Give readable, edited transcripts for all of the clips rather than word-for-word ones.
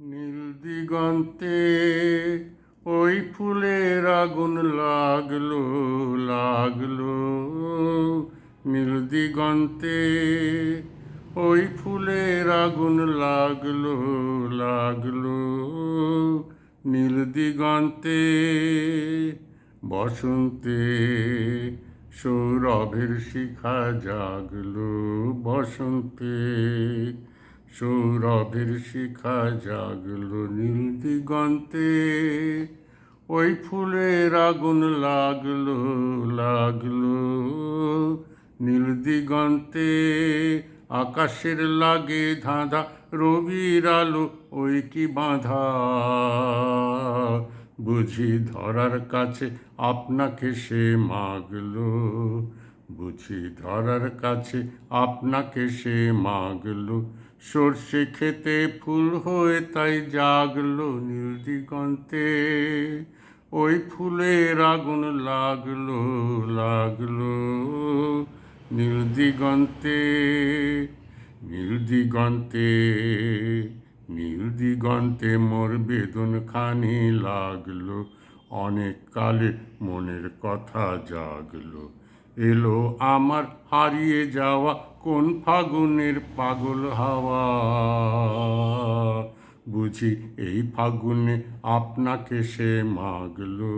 নীল দিগন্তে ওই ফুলের আগুন লাগলো লাগলো। নীল দিগন্তে ওই ফুলের আগুন লাগলো লাগলো। নীল দিগন্তে বসন্তে সৌরভের শিখা জাগলো। বসন্তে সৌরভের শিখা জাগলো। নীল দিগন্তে ওই ফুলের আগুন লাগলো লাগলো। নীল দিগন্তে আকাশের লাগে ধাঁধা, রবির আলো ওই কি বাঁধা। বুঝি ধরার কাছে আপনাকে সে মাগলো। বুঝি ধরার কাছে আপনাকে সে মাগলো। সর্ষে খেতে ফুল হয়ে তাই জাগলো। নীল দিগন্তে ওই ফুলের আগুন লাগলো লাগলো। নীল দিগন্তে নীল দিগন্তে নীল দিগন্তে মোর বেদন খানি লাগলো। অনেক কালে মনের কথা জাগলো। এলো আমার হারিয়ে যাওয়া কোন ফাগুনের পাগল হাওয়া। বুঝি এই ফাগুনে আপনাকে সে মাগলো।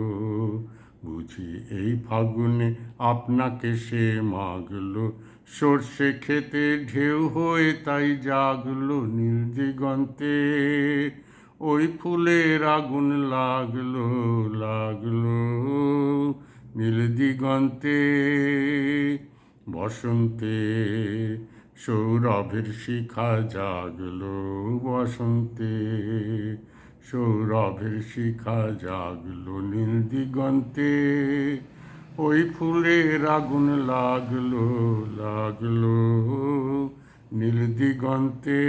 বুঝি এই ফাগুনে আপনাকে সে মাগলো। সর্ষে খেতে ঢেউ হয়ে তাই জাগলো। নীল দিগন্তে ওই ফুলের আগুন লাগলো লাগলো। নীল দিগন্তে বসন্তে সৌরভের শিখা জাগলো। বসন্তে সৌরভের শিখা জাগলো। নীল দিগন্তে ওই ফুলের আগুন লাগলো লাগলো। নীল দিগন্তে।